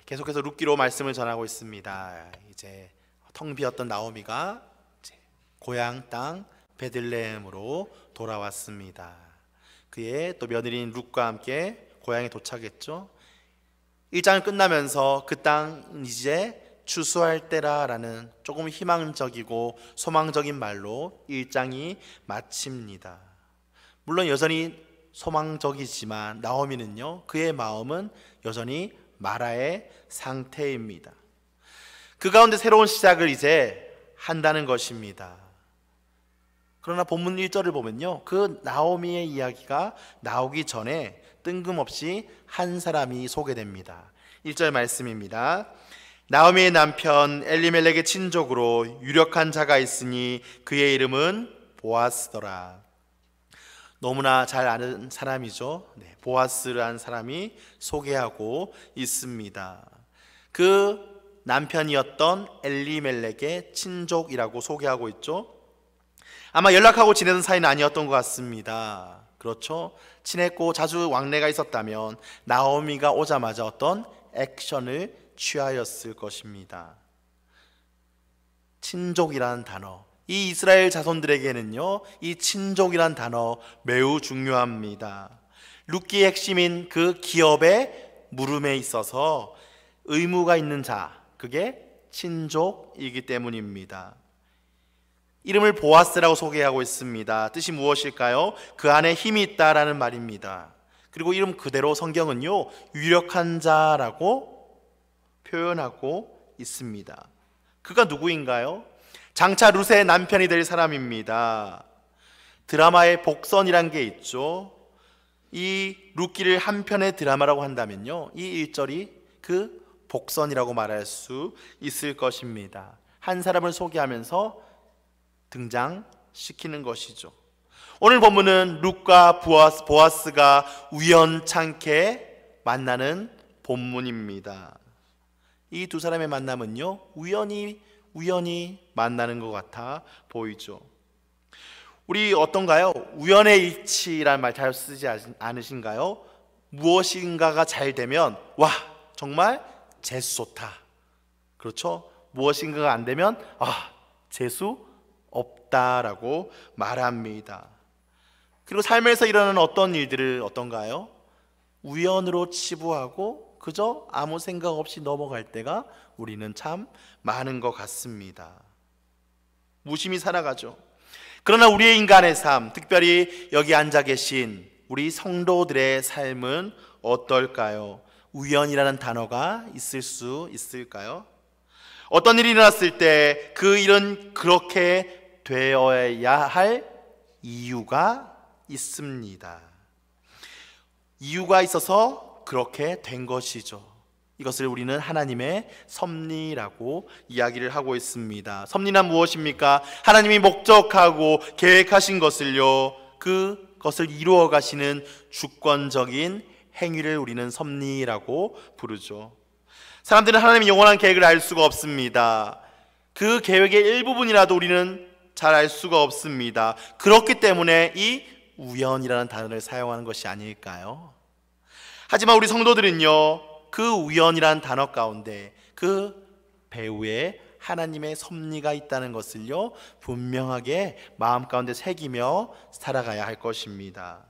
계속해서 룻기로 말씀을 전하고 있습니다. 이제 텅 비었던 나오미가 이제 고향 땅 베들레헴으로 돌아왔습니다. 그의 또 며느리인 룻과 함께 고향에 도착했죠. 1장을 끝나면서 그 땅 이제 추수할 때라라는 조금 희망적이고 소망적인 말로 1장이 마칩니다. 물론 여전히 소망적이지만 나오미는요, 그의 마음은 여전히 마라의 상태입니다. 그 가운데 새로운 시작을 이제 한다는 것입니다. 그러나 본문 1절을 보면요, 그 나오미의 이야기가 나오기 전에 뜬금없이 한 사람이 소개됩니다. 1절 말씀입니다. 나오미의 남편 엘리멜렉의 친족으로 유력한 자가 있으니 그의 이름은 보아스더라. 너무나 잘 아는 사람이죠. 보아스라는 사람이 소개하고 있습니다. 그 남편이었던 엘리멜렉의 친족이라고 소개하고 있죠. 아마 연락하고 지내던 사이는 아니었던 것 같습니다. 그렇죠? 친했고 자주 왕래가 있었다면 나오미가 오자마자 어떤 액션을 취하였을 것입니다. 친족이라는 단어, 이 이스라엘 자손들에게는요, 이 친족이란 단어 매우 중요합니다. 룻기의 핵심인 그 기업의 물음에 있어서 의무가 있는 자, 그게 친족이기 때문입니다. 이름을 보아스라고 소개하고 있습니다. 뜻이 무엇일까요? 그 안에 힘이 있다라는 말입니다. 그리고 이름 그대로 성경은요, 유력한 자라고 표현하고 있습니다. 그가 누구인가요? 장차 룻의 남편이 될 사람입니다. 드라마의 복선이란 게 있죠. 이 룻기를 한 편의 드라마라고 한다면요, 이 1절이 그 복선이라고 말할 수 있을 것입니다. 한 사람을 소개하면서 등장시키는 것이죠. 오늘 본문은 룻과 보아스가 우연찮게 만나는 본문입니다. 이 두 사람의 만남은요, 우연히 만나는 것 같아 보이죠. 우리 어떤가요? 우연의 일치란 말 잘 쓰지 않으신가요? 무엇인가가 잘 되면 와, 정말 재수 좋다. 그렇죠? 무엇인가가 안 되면 재수 없다라고 말합니다. 그리고 삶에서 일어나는 어떤 일들을 어떤가요? 우연으로 치부하고 그저 아무 생각 없이 넘어갈 때가 우리는 참 많은 것 같습니다. 무심히 살아가죠. 그러나 우리의 인간의 삶, 특별히 여기 앉아 계신 우리 성도들의 삶은 어떨까요? 우연이라는 단어가 있을 수 있을까요? 어떤 일이 일어났을 때 그 일은 그렇게 되어야 할 이유가 있습니다. 이유가 있어서 그렇게 된 것이죠. 이것을 우리는 하나님의 섭리라고 이야기를 하고 있습니다. 섭리란 무엇입니까? 하나님이 목적하고 계획하신 것을요, 그것을 이루어 가시는 주권적인 행위를 우리는 섭리라고 부르죠. 사람들은 하나님의 영원한 계획을 알 수가 없습니다. 그 계획의 일부분이라도 우리는 잘 알 수가 없습니다. 그렇기 때문에 이 우연이라는 단어를 사용하는 것이 아닐까요? 하지만 우리 성도들은요, 그 우연이라는 단어 가운데 그 배후에 하나님의 섭리가 있다는 것을요, 분명하게 마음 가운데 새기며 살아가야 할 것입니다.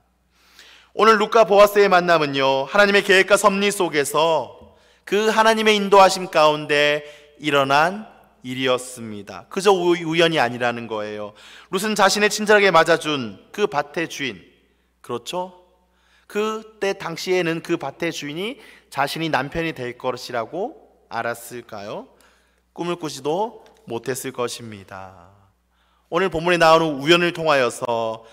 오늘 룻과 보아스의 만남은요, 하나님의 계획과 섭리 속에서 그 하나님의 인도하심 가운데 일어난 일이었습니다. 그저 우연이 아니라는 거예요. 룻은 자신의 친절하게 맞아준 그 밭의 주인, 그렇죠? 그때 당시에는 그 밭의 주인이 자신이 남편이 될 것이라고 알았을까요? 꿈을 꾸지도 못했을 것입니다. 오늘 본문에 나오는 우연을 통하여서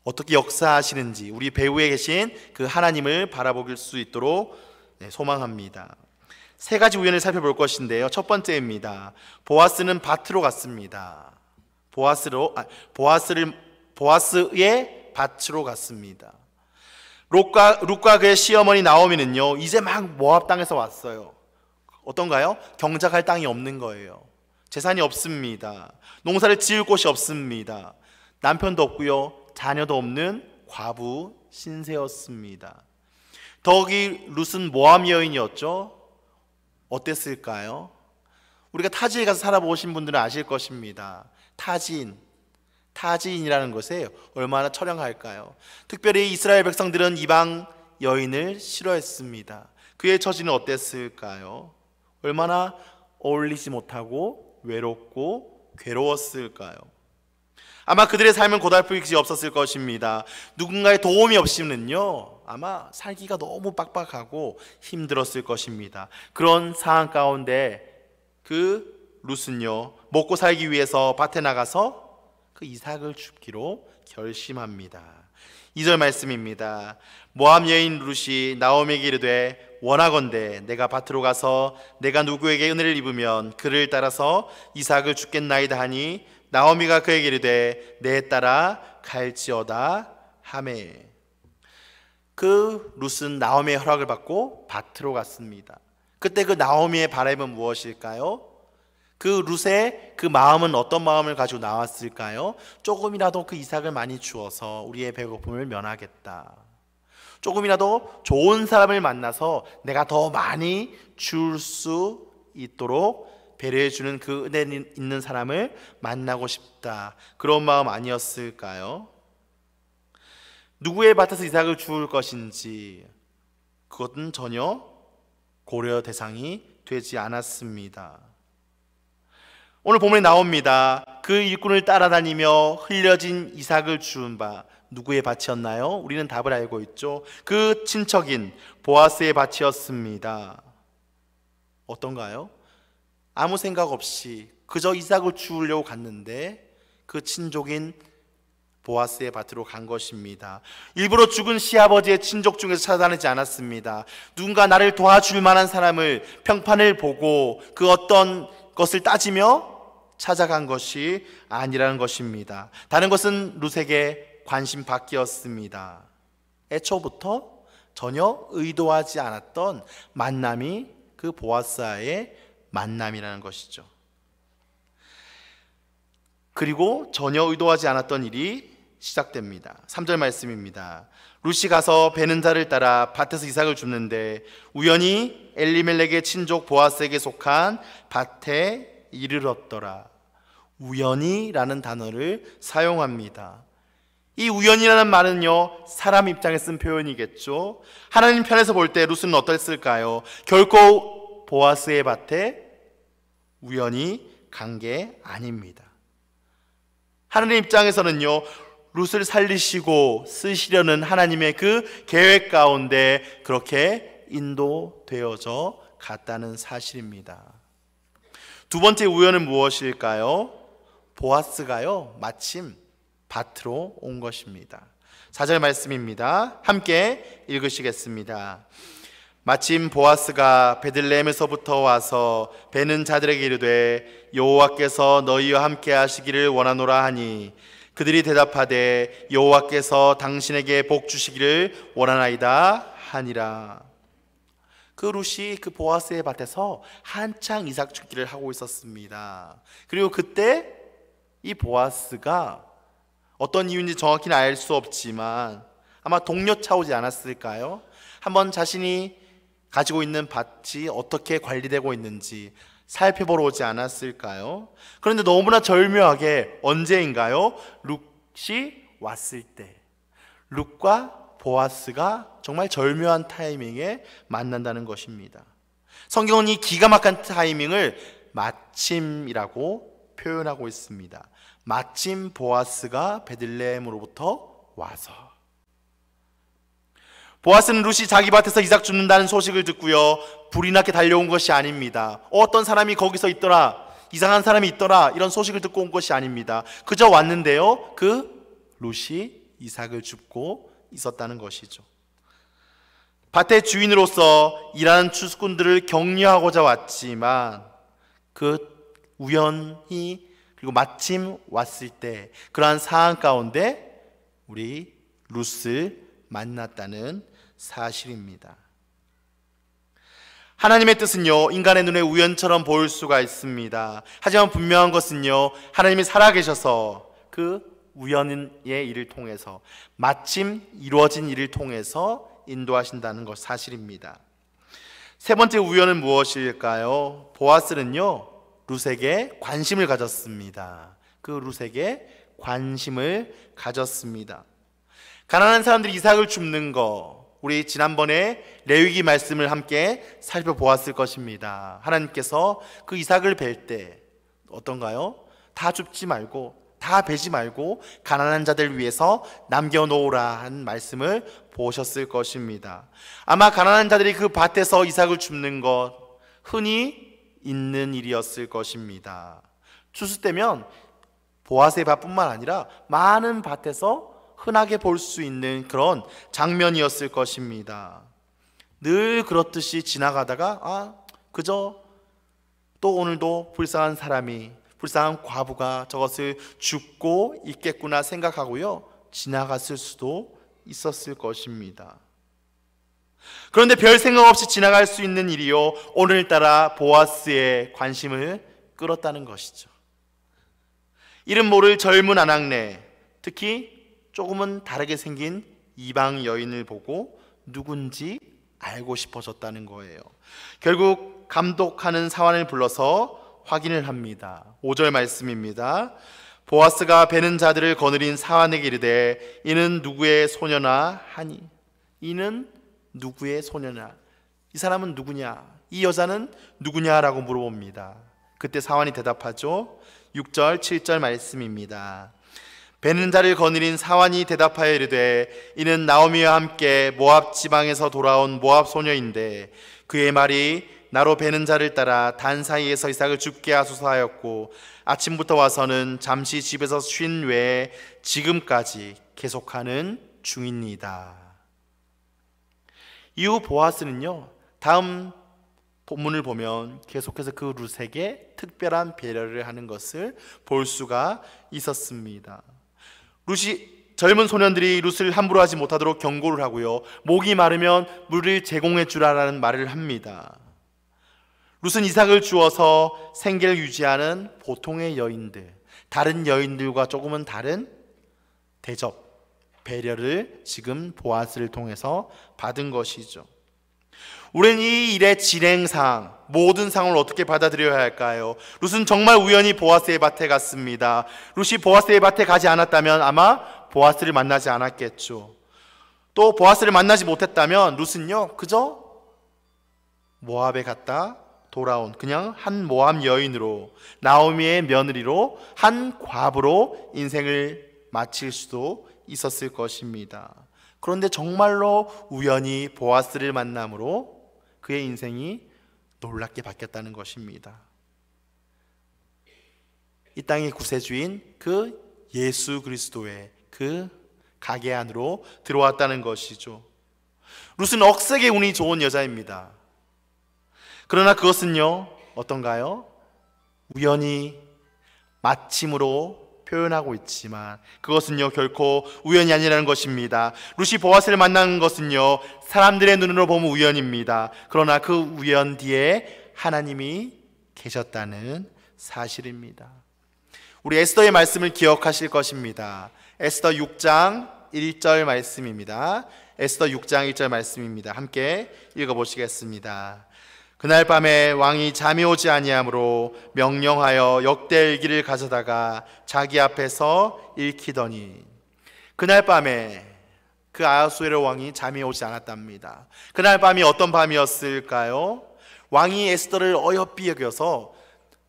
어떻게 역사하시는지 우리 배후에 계신 그 하나님을 바라볼 수 있도록 소망합니다. 세 가지 우연을 살펴볼 것인데요, 첫 번째입니다. 보아스는 밭으로 갔습니다. 보아스의 밭으로 갔습니다. 룻과 그의 시어머니 나오미는요, 이제 막 모압 땅에서 왔어요. 어떤가요? 경작할 땅이 없는 거예요. 재산이 없습니다. 농사를 지을 곳이 없습니다. 남편도 없고요, 자녀도 없는 과부 신세였습니다. 더욱이 룻은 모압 여인이었죠. 어땠을까요? 우리가 타지에 가서 살아보신 분들은 아실 것입니다. 타지인이라는 것에 얼마나 처량할까요? 특별히 이스라엘 백성들은 이방 여인을 싫어했습니다. 그의 처지는 어땠을까요? 얼마나 어울리지 못하고 외롭고 괴로웠을까요? 아마 그들의 삶은 고달플 것이 없었을 것입니다. 누군가의 도움이 없이는요, 아마 살기가 너무 빡빡하고 힘들었을 것입니다. 그런 상황 가운데 그 룻은요, 먹고 살기 위해서 밭에 나가서 그 이삭을 줍기로 결심합니다. 2절 말씀입니다. 모압 여인 룻이 나오미에게 이르되 원하건대 내가 밭으로 가서 내가 누구에게 은혜를 입으면 그를 따라서 이삭을 줍겠나이다 하니 나오미가 그에게 이르되 내 따라 갈지어다 하매. 그 룻은 나오미의 허락을 받고 밭으로 갔습니다. 그때 그 나오미의 바람은 무엇일까요? 그 룻의 그 마음은 어떤 마음을 가지고 나왔을까요? 조금이라도 그 이삭을 많이 주어서 우리의 배고픔을 면하겠다. 조금이라도 좋은 사람을 만나서 내가 더 많이 줄 수 있도록 배려해주는 그 은혜 있는 사람을 만나고 싶다. 그런 마음 아니었을까요? 누구의 밭에서 이삭을 주울 것인지 그것은 전혀 고려 대상이 되지 않았습니다. 오늘 본문에 나옵니다. 그 일꾼을 따라다니며 흘려진 이삭을 주운 바 누구의 밭이었나요? 우리는 답을 알고 있죠. 그 친척인 보아스의 밭이었습니다. 어떤가요? 아무 생각 없이 그저 이삭을 주우려고 갔는데 그 친족인 보아스의 밭으로 간 것입니다. 일부러 죽은 시아버지의 친족 중에서 찾아다니지 않았습니다. 누군가 나를 도와줄 만한 사람을 평판을 보고 그 어떤 것을 따지며 찾아간 것이 아니라는 것입니다. 다른 것은 룻에게 관심 밖이었습니다. 애초부터 전혀 의도하지 않았던 만남이 그 보아스와의 만남이라는 것이죠. 그리고 전혀 의도하지 않았던 일이 시작됩니다. 3절 말씀입니다. 룻이 가서 베는 자를 따라 밭에서 이삭을 줍는데 우연히 엘리멜렉의 친족 보아스에게 속한 밭에 이르렀더라. 우연히라는 단어를 사용합니다. 이 우연이라는 말은요, 사람 입장에 쓴 표현이겠죠. 하나님 편에서 볼 때 룻은 어땠을까요? 결코 보아스의 밭에 우연히 간 게 아닙니다. 하나님 입장에서는요, 룻을 살리시고 쓰시려는 하나님의 그 계획 가운데 그렇게 인도되어져 갔다는 사실입니다. 두 번째 우연은 무엇일까요? 보아스가요, 마침 밭으로 온 것입니다. 4절 말씀입니다. 함께 읽으시겠습니다. 마침 보아스가 베들레헴에서부터 와서 베는 자들에게 이르되 여호와께서 너희와 함께 하시기를 원하노라 하니 그들이 대답하되 여호와께서 당신에게 복 주시기를 원하나이다 하니라. 그 룻이 그 보아스의 밭에서 한창 이삭 줍기를 하고 있었습니다. 그리고 그때 이 보아스가 어떤 이유인지 정확히는 알 수 없지만 아마 동료 차오지 않았을까요? 한번 자신이 가지고 있는 밭이 어떻게 관리되고 있는지 살펴보러 오지 않았을까요? 그런데 너무나 절묘하게 언제인가요? 룻이 왔을 때, 룻과 보아스가 정말 절묘한 타이밍에 만난다는 것입니다. 성경은 이 기가 막힌 타이밍을 마침이라고 표현하고 있습니다. 마침 보아스가 베들레헴으로부터 와서. 보아스는 룻이 자기 밭에서 이삭 줍는다는 소식을 듣고요, 불이 나게 달려온 것이 아닙니다. 어떤 사람이 거기서 있더라, 이상한 사람이 있더라, 이런 소식을 듣고 온 것이 아닙니다. 그저 왔는데요, 그 룻이 이삭을 줍고 있었다는 것이죠. 밭의 주인으로서 일하는 추수꾼들을 격려하고자 왔지만 그 우연히 그리고 마침 왔을 때 그러한 상황 가운데 우리 룻을 만났다는 사실입니다. 하나님의 뜻은요, 인간의 눈에 우연처럼 보일 수가 있습니다. 하지만 분명한 것은요, 하나님이 살아계셔서 그 우연의 일을 통해서 마침 이루어진 일을 통해서 인도하신다는 것 사실입니다. 세 번째 우연은 무엇일까요? 보아스는요, 룻에게 관심을 가졌습니다. 그 룻에게 관심을 가졌습니다. 가난한 사람들이 이삭을 줍는 거, 우리 지난번에 레위기 말씀을 함께 살펴보았을 것입니다. 하나님께서 그 이삭을 벨 때 어떤가요? 다 줍지 말고, 다 베지 말고 가난한 자들 위해서 남겨놓으라 한 말씀을 보셨을 것입니다. 아마 가난한 자들이 그 밭에서 이삭을 줍는 것 흔히 있는 일이었을 것입니다. 추수 때면 보아스의 밭뿐만 아니라 많은 밭에서 흔하게 볼 수 있는 그런 장면이었을 것입니다. 늘 그렇듯이 지나가다가 그저 또 오늘도 불쌍한 사람이, 불쌍한 과부가 저것을 줍고 있겠구나 생각하고요, 지나갔을 수도 있었을 것입니다. 그런데 별 생각 없이 지나갈 수 있는 일이요, 오늘따라 보아스의 관심을 끌었다는 것이죠. 이름 모를 젊은 아낙네, 특히 조금은 다르게 생긴 이방 여인을 보고 누군지 알고 싶어졌다는 거예요. 결국 감독하는 사환을 불러서 확인을 합니다. 5절 말씀입니다. 보아스가 베는 자들을 거느린 사환에게 이르되 이는 누구의 소녀나 하니. 이는 누구의 소녀냐, 이 사람은 누구냐, 이 여자는 누구냐라고 물어봅니다. 그때 사환이 대답하죠. 6절 7절 말씀입니다. 베는 자를 거느린 사환이 대답하여 이르되 이는 나오미와 함께 모압 지방에서 돌아온 모압 소녀인데 그의 말이 나로 베는 자를 따라 단 사이에서 이삭을 줍게 하소서 하였고 아침부터 와서는 잠시 집에서 쉰 외에 지금까지 계속하는 중입니다. 이후 보아스는요, 다음 본문을 보면 계속해서 그 룻에게 특별한 배려를 하는 것을 볼 수가 있었습니다. 룻이, 젊은 소년들이 룻을 함부로 하지 못하도록 경고를 하고요, 목이 마르면 물을 제공해 주라라는 말을 합니다. 룻은 이삭을 주어서 생계를 유지하는 보통의 여인들, 다른 여인들과 조금은 다른 대접, 배려를 지금 보아스를 통해서 받은 것이죠. 우리는 이 일의 진행상, 모든 상황을 어떻게 받아들여야 할까요? 룻은 정말 우연히 보아스의 밭에 갔습니다. 룻이 보아스의 밭에 가지 않았다면 아마 보아스를 만나지 않았겠죠. 또 보아스를 만나지 못했다면 룻은요, 그저 모압에 갔다 돌아온 그냥 한 모압 여인으로, 나오미의 며느리로, 한 과부로 인생을 마칠 수도 있었을 것입니다. 그런데 정말로 우연히 보아스를 만남으로 그의 인생이 놀랍게 바뀌었다는 것입니다. 이 땅의 구세주인 그 예수 그리스도의 그 가게 안으로 들어왔다는 것이죠. 룻은 억세게 운이 좋은 여자입니다. 그러나 그것은요, 어떤가요? 우연히 마침으로 표현하고 있지만 그것은요, 결코 우연이 아니라는 것입니다. 룻이 보아스를 만난 것은요, 사람들의 눈으로 보면 우연입니다. 그러나 그 우연 뒤에 하나님이 계셨다는 사실입니다. 우리 에스더의 말씀을 기억하실 것입니다. 에스더 6장 1절 말씀입니다. 에스더 6장 1절 말씀입니다. 함께 읽어보시겠습니다. 그날 밤에 왕이 잠이 오지 아니하므로 명령하여 역대일기를 가져다가 자기 앞에서 읽히더니, 그날 밤에 그 아하수에로 왕이 잠이 오지 않았답니다. 그날 밤이 어떤 밤이었을까요? 왕이 에스더를 어여삐 여겨서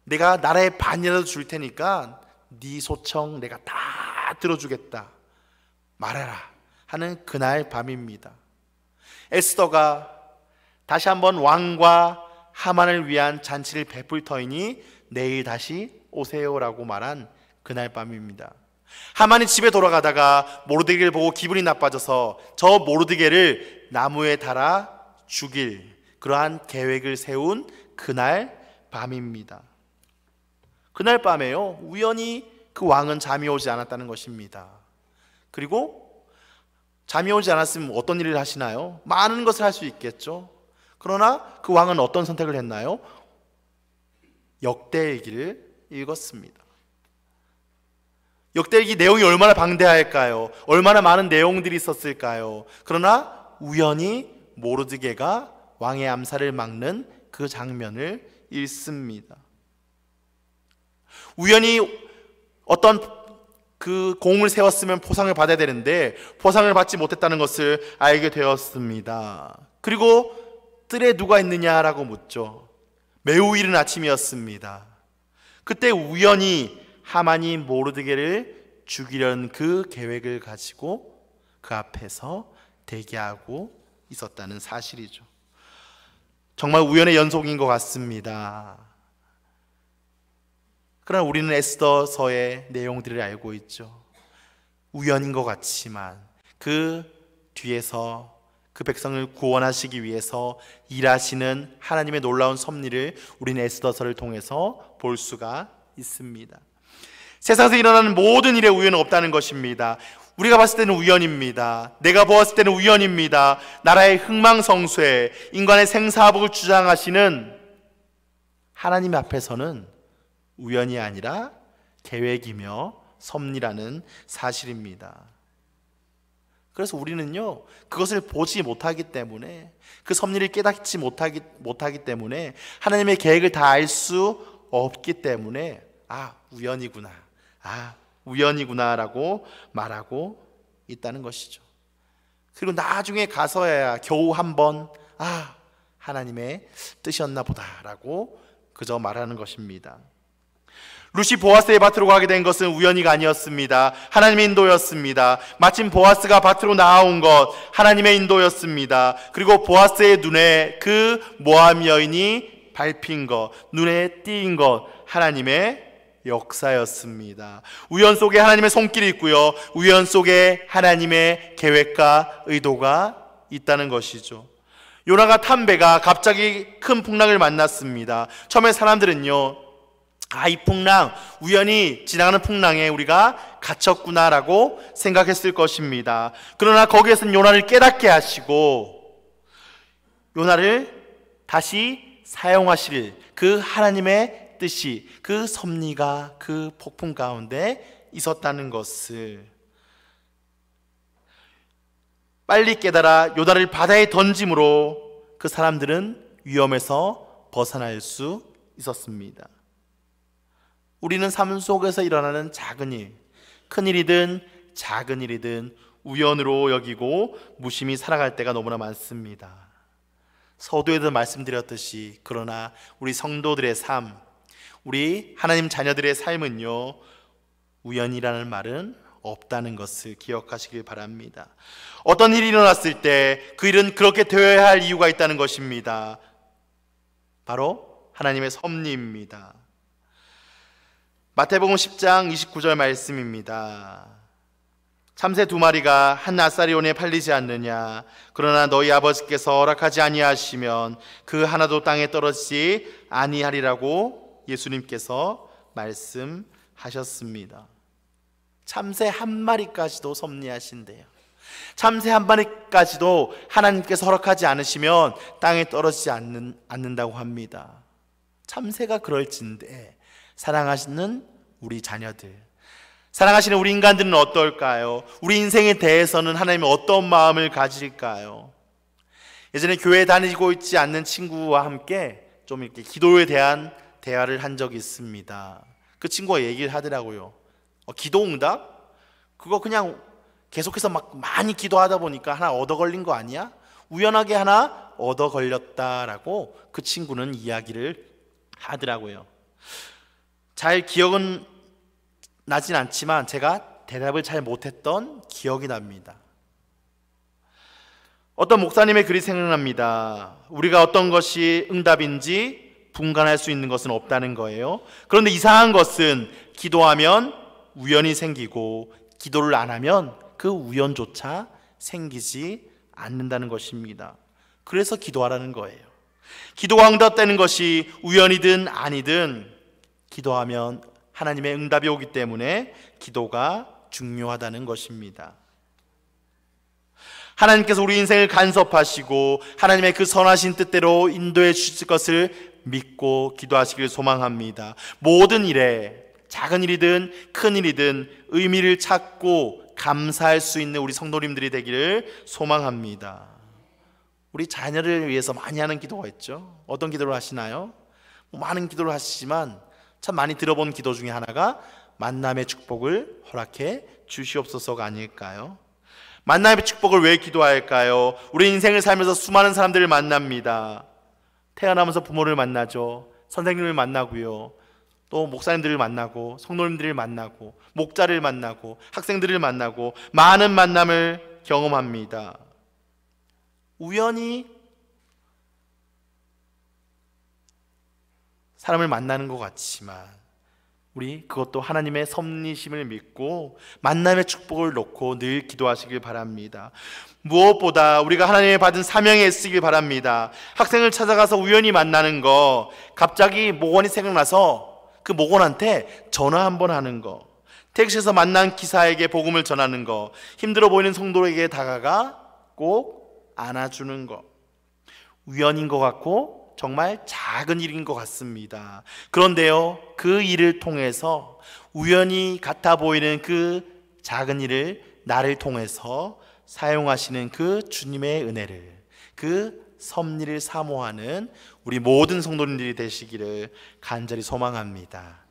내가 나라의 반이라도 줄 테니까 네 소청 내가 다 들어주겠다, 말해라 하는 그날 밤입니다. 에스더가 다시 한번 왕과 하만을 위한 잔치를 베풀 터이니 내일 다시 오세요라고 말한 그날 밤입니다. 하만이 집에 돌아가다가 모르드게를 보고 기분이 나빠져서 저 모르드게를 나무에 달아 죽일 그러한 계획을 세운 그날 밤입니다. 그날 밤에요, 우연히 그 왕은 잠이 오지 않았다는 것입니다. 그리고 잠이 오지 않았으면 어떤 일을 하시나요? 많은 것을 할 수 있겠죠. 그러나 그 왕은 어떤 선택을 했나요? 역대일기를 읽었습니다. 역대일기 내용이 얼마나 방대할까요? 얼마나 많은 내용들이 있었을까요? 그러나 우연히 모르드게가 왕의 암살을 막는 그 장면을 읽습니다. 우연히 어떤 그 공을 세웠으면 포상을 받아야 되는데 포상을 받지 못했다는 것을 알게 되었습니다. 그리고 뜰에 누가 있느냐라고 묻죠. 매우 이른 아침이었습니다. 그때 우연히 하만이 모르드게를 죽이려는 그 계획을 가지고 그 앞에서 대기하고 있었다는 사실이죠. 정말 우연의 연속인 것 같습니다. 그러나 우리는 에스더서의 내용들을 알고 있죠. 우연인 것 같지만 그 뒤에서 그 백성을 구원하시기 위해서 일하시는 하나님의 놀라운 섭리를 우리는 에스더서를 통해서 볼 수가 있습니다. 세상에서 일어나는 모든 일에 우연은 없다는 것입니다. 우리가 봤을 때는 우연입니다. 내가 보았을 때는 우연입니다. 나라의 흥망성쇠, 인간의 생사복을 주장하시는 하나님 앞에서는 우연이 아니라 계획이며 섭리라는 사실입니다. 그래서 우리는요, 그것을 보지 못하기 때문에, 그 섭리를 깨닫지 못하기 때문에, 하나님의 계획을 다 알 수 없기 때문에 우연이구나 라고 말하고 있다는 것이죠. 그리고 나중에 가서야 겨우 한번 하나님의 뜻이었나 보다 라고 그저 말하는 것입니다. 룻이 보아스의 밭으로 가게 된 것은 우연히가 아니었습니다. 하나님의 인도였습니다. 마침 보아스가 밭으로 나아온 것, 하나님의 인도였습니다. 그리고 보아스의 눈에 그 모함 여인이 밟힌 것, 눈에 띄인 것, 하나님의 역사였습니다. 우연 속에 하나님의 손길이 있고요, 우연 속에 하나님의 계획과 의도가 있다는 것이죠. 요나가 탄 배가 갑자기 큰 풍랑을 만났습니다. 처음에 사람들은요, 이 풍랑, 우연히 지나가는 풍랑에 우리가 갇혔구나라고 생각했을 것입니다. 그러나 거기에서는 요나를 깨닫게 하시고 요나를 다시 사용하실 그 하나님의 뜻이, 그 섭리가 그 폭풍 가운데 있었다는 것을 빨리 깨달아 요나를 바다에 던짐으로 그 사람들은 위험에서 벗어날 수 있었습니다. 우리는 삶 속에서 일어나는 작은 일, 큰 일이든 작은 일이든 우연으로 여기고 무심히 살아갈 때가 너무나 많습니다. 서두에도 말씀드렸듯이, 그러나 우리 성도들의 삶, 우리 하나님 자녀들의 삶은요, 우연이라는 말은 없다는 것을 기억하시길 바랍니다. 어떤 일이 일어났을 때 그 일은 그렇게 되어야 할 이유가 있다는 것입니다. 바로 하나님의 섭리입니다. 마태복음 10장 29절 말씀입니다. 참새 2마리가 한 아사리온에 팔리지 않느냐? 그러나 너희 아버지께서 허락하지 아니하시면 그 하나도 땅에 떨어지지 아니하리라고 예수님께서 말씀하셨습니다. 참새 한 마리까지도 섭리하신대요. 참새 한 마리까지도 하나님께서 허락하지 않으시면 땅에 떨어지지 않는다고 합니다. 참새가 그럴진데 사랑하시는 우리 자녀들, 사랑하시는 우리 인간들은 어떨까요? 우리 인생에 대해서는 하나님이 어떤 마음을 가질까요? 예전에 교회 다니고 있지 않는 친구와 함께 좀 이렇게 기도에 대한 대화를 한 적이 있습니다. 그 친구가 얘기를 하더라고요. 기도응답? 그거 그냥 계속해서 막 많이 기도하다 보니까 하나 얻어 걸린 거 아니야? 우연하게 하나 얻어 걸렸다라고 그 친구는 이야기를 하더라고요. 잘 기억은 나진 않지만 제가 대답을 잘 못했던 기억이 납니다. 어떤 목사님의 글이 생각납니다. 우리가 어떤 것이 응답인지 분간할 수 있는 것은 없다는 거예요. 그런데 이상한 것은 기도하면 우연이 생기고 기도를 안 하면 그 우연조차 생기지 않는다는 것입니다. 그래서 기도하라는 거예요. 기도가 응답되는 것이 우연이든 아니든 기도하면 하나님의 응답이 오기 때문에 기도가 중요하다는 것입니다. 하나님께서 우리 인생을 간섭하시고 하나님의 그 선하신 뜻대로 인도해 주실 것을 믿고 기도하시길 소망합니다. 모든 일에 작은 일이든 큰 일이든 의미를 찾고 감사할 수 있는 우리 성도님들이 되기를 소망합니다. 우리 자녀를 위해서 많이 하는 기도가 있죠. 어떤 기도를 하시나요? 많은 기도를 하시지만 참 많이 들어본 기도 중에 하나가 만남의 축복을 허락해 주시옵소서가 아닐까요? 만남의 축복을 왜 기도할까요? 우리 인생을 살면서 수많은 사람들을 만납니다. 태어나면서 부모를 만나죠. 선생님을 만나고요. 또 목사님들을 만나고 성도님들을 만나고 목자를 만나고 학생들을 만나고 많은 만남을 경험합니다. 우연히 사람을 만나는 것 같지만 우리 그것도 하나님의 섭리심을 믿고 만남의 축복을 놓고 늘 기도하시길 바랍니다. 무엇보다 우리가 하나님의 받은 사명에 쓰길 바랍니다. 학생을 찾아가서 우연히 만나는 거, 갑자기 목원이 생각나서 그 목원한테 전화 한번 하는 거, 택시에서 만난 기사에게 복음을 전하는 거, 힘들어 보이는 성도에게 다가가 꼭 안아주는 거, 우연인 것 같고 정말 작은 일인 것 같습니다. 그런데요, 그 일을 통해서 우연히 같아 보이는 그 작은 일을 나를 통해서 사용하시는 그 주님의 은혜를, 그 섭리를 사모하는 우리 모든 성도님들이 되시기를 간절히 소망합니다.